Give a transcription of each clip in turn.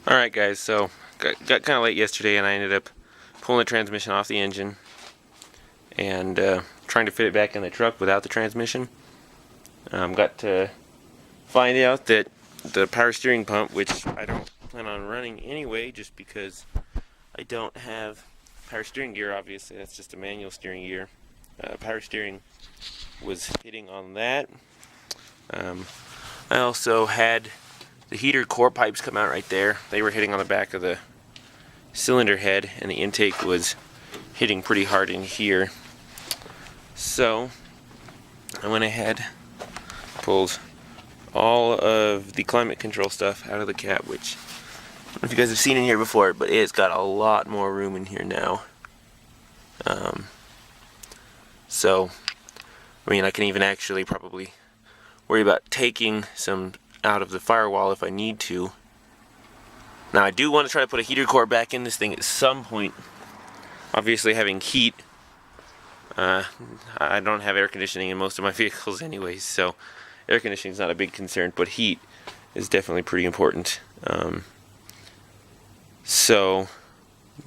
Alright guys, so got kind of late yesterday and I ended up pulling the transmission off the engine and trying to fit it back in the truck without the transmission. Got to find out that the power steering pump, which I don't plan on running anyway just because I don't have power steering gear, obviously that's just a manual steering gear. Power steering was hitting on that. I also had the heater core pipes come out right there. They were hitting on the back of the cylinder head and the intake was hitting pretty hard in here. So I went ahead, pulled all of the climate control stuff out of the cab, which I don't know if you guys have seen in here before, but it's got a lot more room in here now. So I mean, I can even actually probably worry about taking some out of the firewall if I need to. Now I do want to try to put a heater core back in this thing at some point. Obviously having heat, I don't have air conditioning in most of my vehicles anyways, so air conditioning is not a big concern, but heat is definitely pretty important. So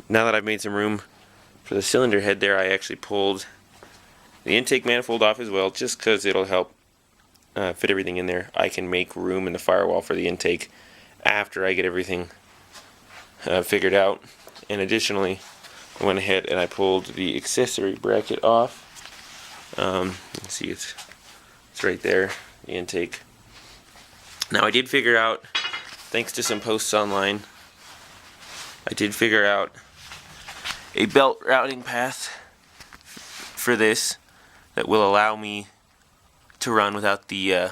now that I've made some room for the cylinder head there, I actually pulled the intake manifold off as well, just because it'll help fit everything in there. I can make room in the firewall for the intake after I get everything figured out. And additionally, I went ahead and I pulled the accessory bracket off. You can see it's right there, the intake. Now I did figure out, thanks to some posts online, I did figure out a belt routing path for this that will allow me to run without the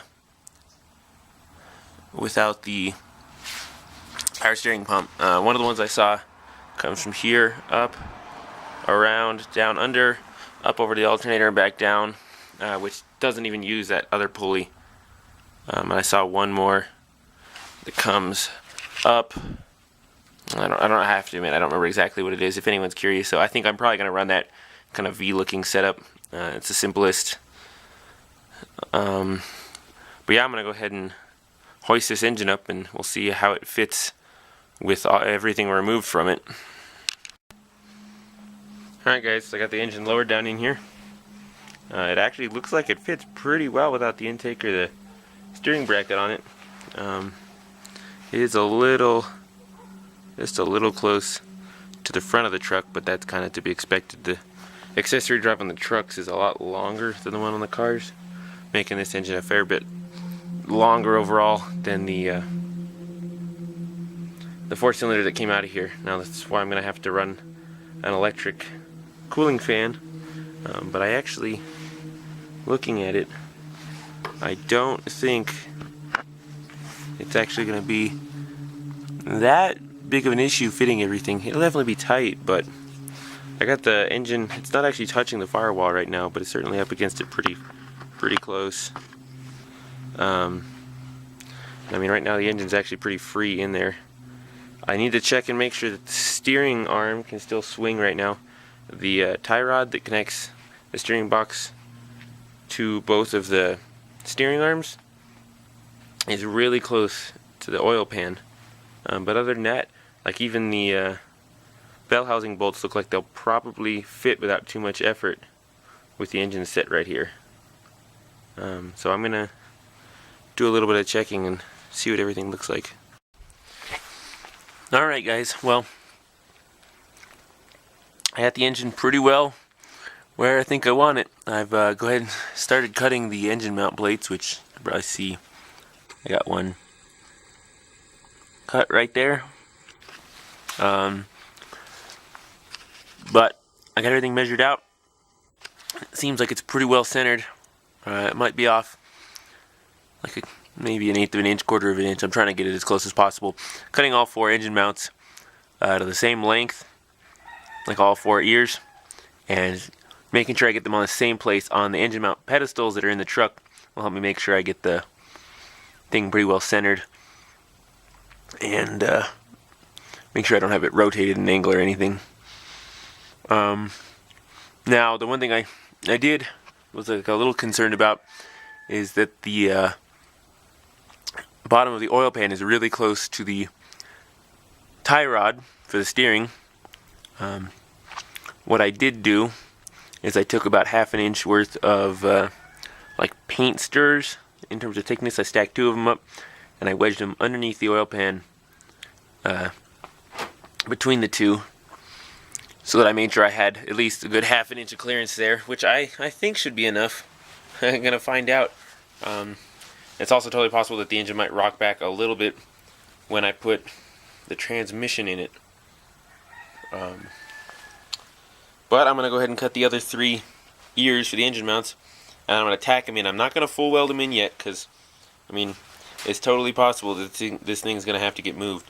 power steering pump. One of the ones I saw comes from here up, around, down under, up over the alternator and back down, which doesn't even use that other pulley. And I saw one more that comes up. I don't have to admit, I don't remember exactly what it is if anyone's curious, so I think I'm probably going to run that kind of V-looking setup. It's the simplest. But yeah, I'm going to go ahead and hoist this engine up and we'll see how it fits with everything removed from it. Alright guys, so I got the engine lowered down in here. It actually looks like it fits pretty well without the intake or the steering bracket on it. It is just a little close to the front of the truck, but that's kind of to be expected. The accessory drive on the trucks is a lot longer than the one on the cars, making this engine a fair bit longer overall than the 4-cylinder that came out of here. Now that's why I'm going to have to run an electric cooling fan. But I actually, looking at it, I don't think it's actually going to be that big of an issue fitting everything. It'll definitely be tight, but I got the engine, it's not actually touching the firewall right now, but it's certainly up against it pretty close. I mean, right now the engine's actually pretty free in there. I need to check and make sure that the steering arm can still swing right now. The tie rod that connects the steering box to both of the steering arms is really close to the oil pan. But other than that, like even the bell housing bolts look like they'll probably fit without too much effort with the engine set right here. So I'm gonna do a little bit of checking and see what everything looks like. Alright guys, well, I got the engine pretty well where I think I want it. I've go ahead and started cutting the engine mount plates, which you can probably see. I got one cut right there. But I got everything measured out. It seems like it's pretty well centered. It might be off like maybe 1/8 of an inch, 1/4 of an inch. I'm trying to get it as close as possible. Cutting all 4 engine mounts to the same length, like all 4 ears, and making sure I get them on the same place on the engine mount pedestals that are in the truck will help me make sure I get the thing pretty well centered and make sure I don't have it rotated in an angle or anything. Now the one thing I did was like a little concerned about is that the bottom of the oil pan is really close to the tie rod for the steering. What I did do is I took about 1/2 inch worth of like paint stirrers in terms of thickness. I stacked 2 of them up and I wedged them underneath the oil pan between the two, so that I made sure I had at least a good 1/2 inch of clearance there, which I think should be enough. I'm gonna find out. It's also totally possible that the engine might rock back a little bit when I put the transmission in it. But I'm gonna go ahead and cut the other 3 ears for the engine mounts, and I'm gonna tack them in. I'm not gonna full weld them in yet, because I mean, it's totally possible that this thing's gonna have to get moved.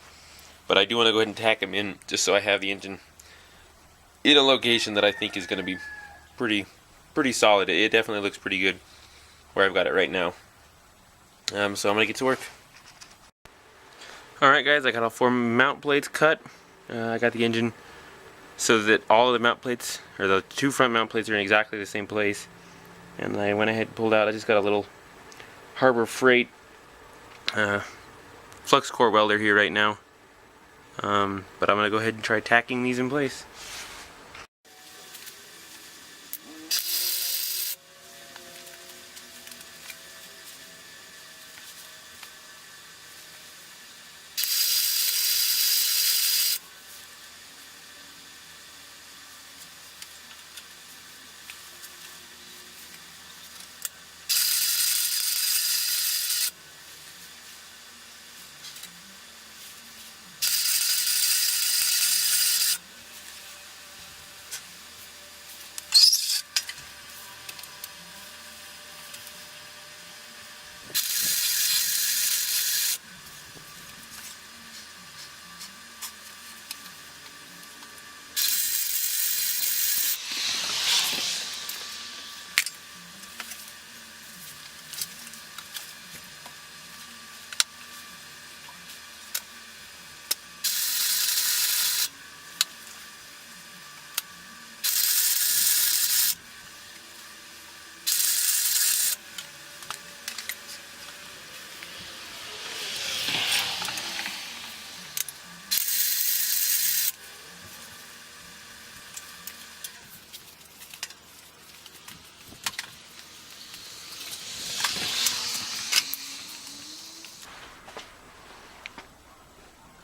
But I do want to go ahead and tack them in, just so I have the engine in a location that I think is going to be pretty solid. It definitely looks pretty good where I've got it right now. So I'm going to get to work. Alright guys, I got all 4 mount plates cut. I got the engine so that all of the mount plates, or the 2 front mount plates, are in exactly the same place. And I went ahead and pulled out, I just got a little Harbor Freight flux core welder here right now. But I'm going to go ahead and try tacking these in place.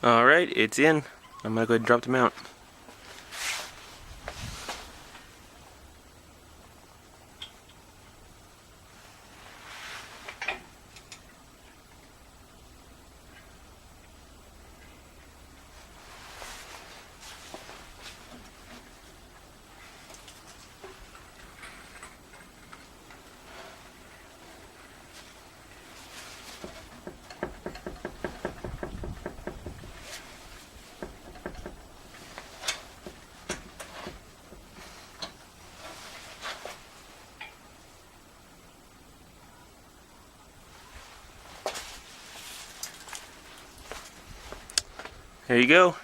Alright, it's in. I'm going to go ahead and drop the mount. There you go.